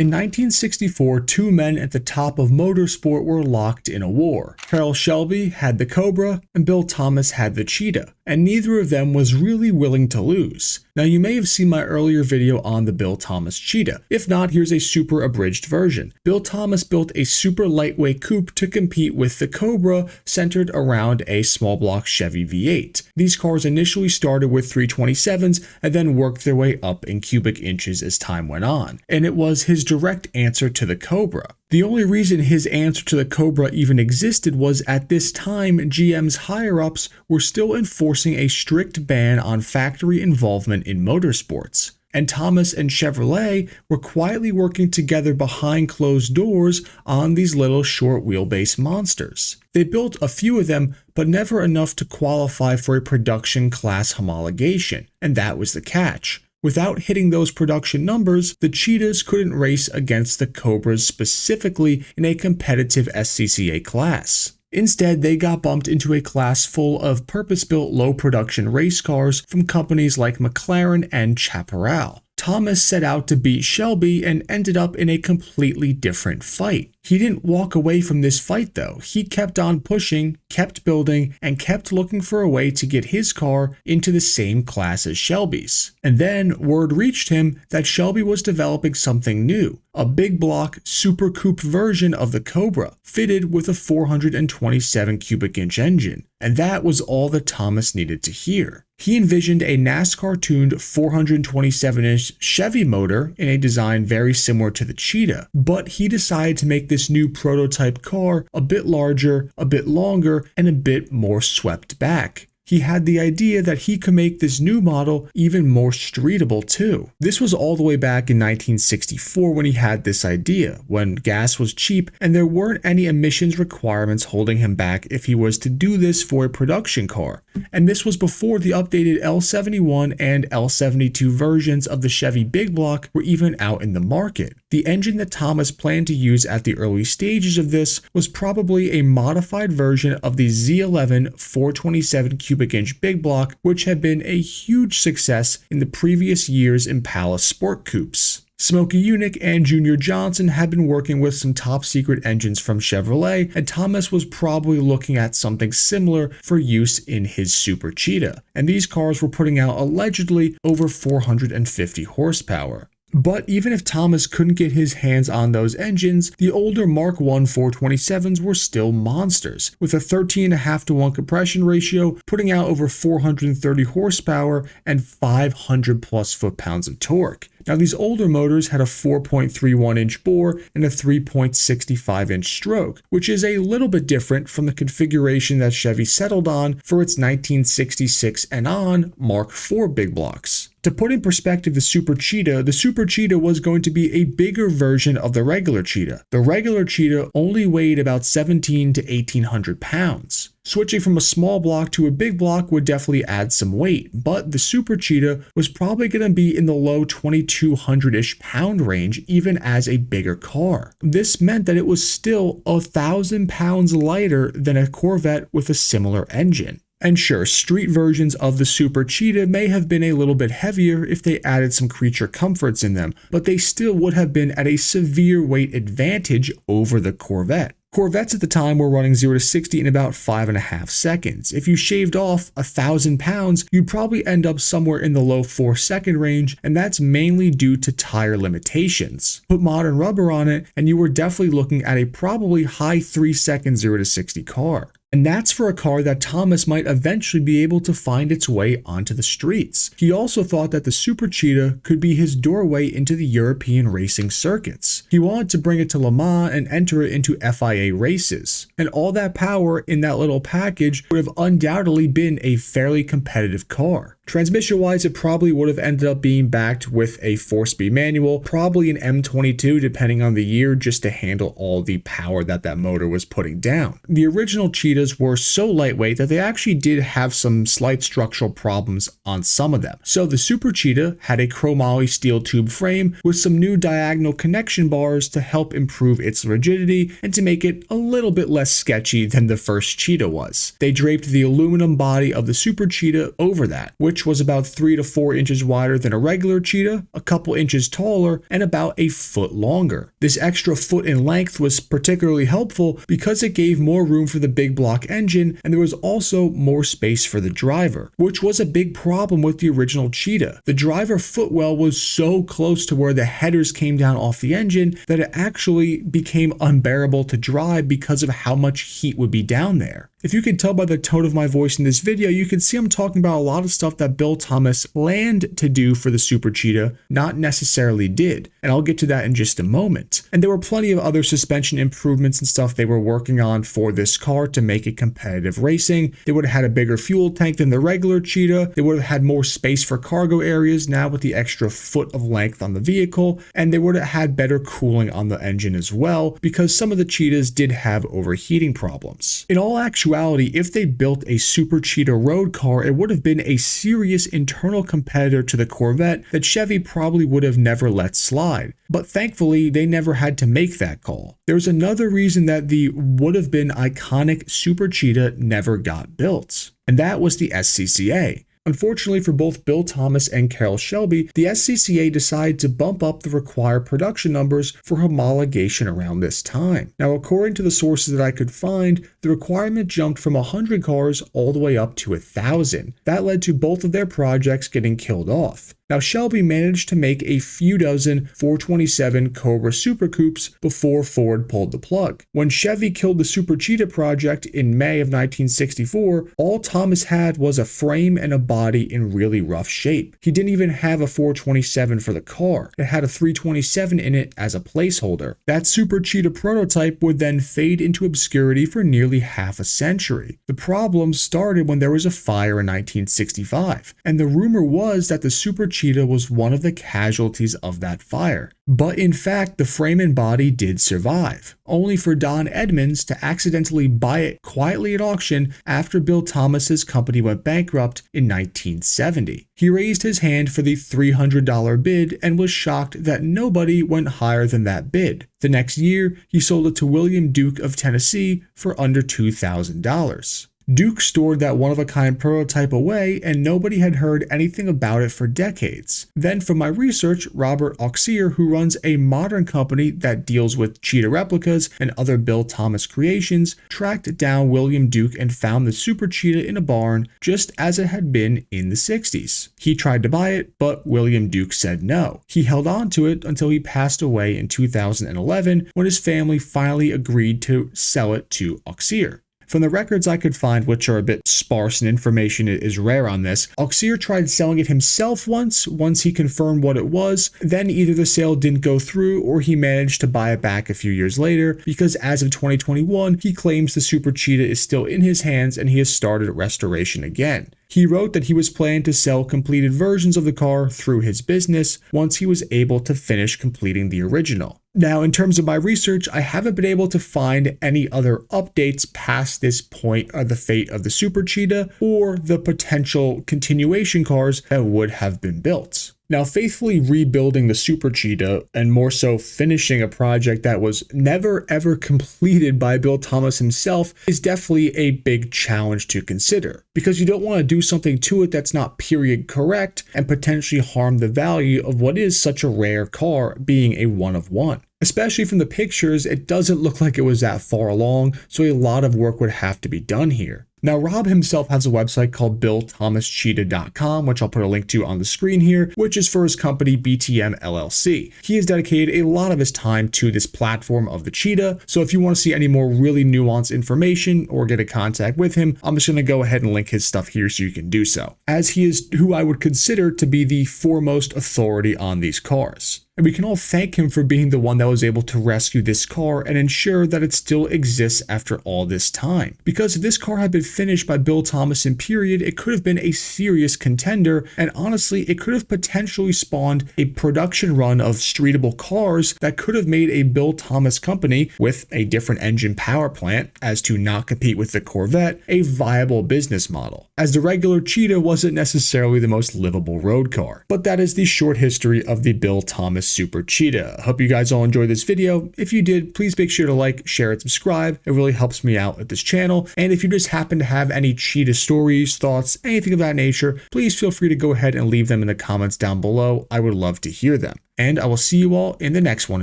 In 1964, two men at the top of motorsport were locked in a war. Carroll Shelby had the Cobra and Bill Thomas had the Cheetah, and neither of them was really willing to lose. Now you may have seen my earlier video on the Bill Thomas Cheetah. If not, here's a super abridged version. Bill Thomas built a super lightweight coupe to compete with the Cobra, centered around a small block Chevy V8. These cars initially started with 327s and then worked their way up in cubic inches as time went on, and it was his direct answer to the Cobra. The only reason his answer to the Cobra even existed was at this time GM's higher-ups were still enforcing a strict ban on factory involvement in motorsports, and Thomas and Chevrolet were quietly working together behind closed doors on these little short wheelbase monsters. They built a few of them, but never enough to qualify for a production class homologation, and that was the catch. Without hitting those production numbers, the Cheetahs couldn't race against the Cobras specifically in a competitive SCCA class. Instead, they got bumped into a class full of purpose-built low-production race cars from companies like McLaren and Chaparral. Thomas set out to beat Shelby and ended up in a completely different fight. He didn't walk away from this fight though. He kept on pushing, kept building, and kept looking for a way to get his car into the same class as Shelby's. And then word reached him that Shelby was developing something new, a big block super coupe version of the Cobra, fitted with a 427 cubic inch engine. And that was all that Thomas needed to hear. He envisioned a NASCAR-tuned 427-inch Chevy motor in a design very similar to the Cheetah, but he decided to make this new prototype car a bit larger, a bit longer, and a bit more swept back. He had the idea that he could make this new model even more streetable too. This was all the way back in 1964 when he had this idea, when gas was cheap and there weren't any emissions requirements holding him back if he was to do this for a production car. And this was before the updated L71 and L72 versions of the Chevy Big Block were even out in the market. The engine that Thomas planned to use at the early stages of this was probably a modified version of the Z11 427 cubic inch Big Block, which had been a huge success in the previous year's Impala Sport Coupes. Smokey Yunick and Junior Johnson had been working with some top secret engines from Chevrolet, and Thomas was probably looking at something similar for use in his Super Cheetah, and these cars were putting out allegedly over 450 horsepower. But even if Thomas couldn't get his hands on those engines, the older Mark I 427s were still monsters, with a 13.5-to-1 compression ratio, putting out over 430 horsepower and 500 plus foot-pounds of torque. Now these older motors had a 4.31-inch bore and a 3.65-inch stroke, which is a little bit different from the configuration that Chevy settled on for its 1966 and on Mark IV big blocks. To put in perspective the Super Cheetah was going to be a bigger version of the regular Cheetah. The regular Cheetah only weighed about 17 to 1,800 pounds. Switching from a small block to a big block would definitely add some weight, but the Super Cheetah was probably going to be in the low 2,200-ish pound range even as a bigger car. This meant that it was still 1,000 pounds lighter than a Corvette with a similar engine. And sure, street versions of the Super Cheetah may have been a little bit heavier if they added some creature comforts in them, but they still would have been at a severe weight advantage over the Corvette. Corvettes at the time were running 0 to 60 in about 5.5 seconds. If you shaved off 1,000 pounds, you'd probably end up somewhere in the low 4-second range, and that's mainly due to tire limitations. Put modern rubber on it, and you were definitely looking at a probably high 3-second 0 to 60 car. And that's for a car that Thomas might eventually be able to find its way onto the streets. He also thought that the Super Cheetah could be his doorway into the European racing circuits. He wanted to bring it to Le Mans and enter it into FIA races. And all that power in that little package would have undoubtedly been a fairly competitive car. Transmission-wise, it probably would have ended up being backed with a 4-speed manual, probably an M22 depending on the year, just to handle all the power that motor was putting down. The original Cheetahs were so lightweight that they actually did have some slight structural problems on some of them. So the Super Cheetah had a chromoly steel tube frame with some new diagonal connection bars to help improve its rigidity and to make it a little bit less sketchy than the first Cheetah was. They draped the aluminum body of the Super Cheetah over that, which which was about 3 to 4 inches wider than a regular Cheetah, a couple inches taller, and about a foot longer. This extra foot in length was particularly helpful because it gave more room for the big block engine, and there was also more space for the driver, which was a big problem with the original Cheetah. The driver footwell was so close to where the headers came down off the engine that it actually became unbearable to drive because of how much heat would be down there. If you can tell by the tone of my voice in this video, you can see I'm talking about a lot of stuff that Bill Thomas planned to do for the Super Cheetah, not necessarily did, and I'll get to that in just a moment. And there were plenty of other suspension improvements and stuff they were working on for this car to make it competitive racing. They would have had a bigger fuel tank than the regular Cheetah, they would have had more space for cargo areas now with the extra foot of length on the vehicle, and they would have had better cooling on the engine as well, because some of the Cheetahs did have overheating problems. In all actuality, if they built a Super Cheetah road car, it would have been a serious internal competitor to the Corvette that Chevy probably would have never let slide. But thankfully, they never had to make that call. There's another reason that the would have been iconic Super Cheetah never got built, and that was the SCCA. Unfortunately for both Bill Thomas and Carroll Shelby, the SCCA decided to bump up the required production numbers for homologation around this time. Now, according to the sources that I could find, the requirement jumped from 100 cars all the way up to 1,000. That led to both of their projects getting killed off. Now, Shelby managed to make a few dozen 427 Cobra Super Coupes before Ford pulled the plug. When Chevy killed the Super Cheetah project in May of 1964, all Thomas had was a frame and a body in really rough shape. He didn't even have a 427 for the car. It had a 327 in it as a placeholder. That Super Cheetah prototype would then fade into obscurity for nearly half a century. The problem started when there was a fire in 1965, and the rumor was that the Super Cheetah was one of the casualties of that fire. But in fact, the frame and body did survive, only for Don Edmonds to accidentally buy it quietly at auction after Bill Thomas's company went bankrupt in 1970. He raised his hand for the $300 bid and was shocked that nobody went higher than that bid. The next year, he sold it to William Duke of Tennessee for under $2,000. Duke stored that one-of-a-kind prototype away, and nobody had heard anything about it for decades. Then from my research, Robert Auxier, who runs a modern company that deals with Cheetah replicas and other Bill Thomas creations, tracked down William Duke and found the Super Cheetah in a barn just as it had been in the 60s. He tried to buy it, but William Duke said no. He held on to it until he passed away in 2011 when his family finally agreed to sell it to Auxier. From the records I could find, which are a bit sparse and information is rare on this, Auxier tried selling it himself once he confirmed what it was. Then either the sale didn't go through or he managed to buy it back a few years later, because as of 2021, he claims the Super Cheetah is still in his hands and he has started restoration again. He wrote that he was planning to sell completed versions of the car through his business once he was able to finish completing the original. Now, in terms of my research, I haven't been able to find any other updates past this point of the fate of the Super Cheetah or the potential continuation cars that would have been built. Now, faithfully rebuilding the Super Cheetah, and more so finishing a project that was never ever completed by Bill Thomas himself, is definitely a big challenge to consider, because you don't want to do something to it that's not period correct and potentially harm the value of what is such a rare car, being a one of one. Especially from the pictures, it doesn't look like it was that far along, so a lot of work would have to be done here. Now, Rob himself has a website called BillThomasCheetah.com, which I'll put a link to on the screen here, which is for his company BTM LLC. He has dedicated a lot of his time to this platform of the Cheetah, so if you want to see any more really nuanced information or get in contact with him, I'm just going to go ahead and link his stuff here so you can do so, as he is who I would consider to be the foremost authority on these cars. And we can all thank him for being the one that was able to rescue this car and ensure that it still exists after all this time. Because if this car had been finished by Bill Thomas in period, it could have been a serious contender, and honestly, it could have potentially spawned a production run of streetable cars that could have made a Bill Thomas company with a different engine power plant, as to not compete with the Corvette, a viable business model, as the regular Cheetah wasn't necessarily the most livable road car. But that is the short history of the Bill Thomas Super Cheetah. I hope you guys all enjoyed this video. If you did, please make sure to like, share, and subscribe. It really helps me out at this channel. And if you just happen to have any cheetah stories, thoughts, anything of that nature, please feel free to go ahead and leave them in the comments down below. I would love to hear them. And I will see you all in the next one,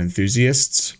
enthusiasts.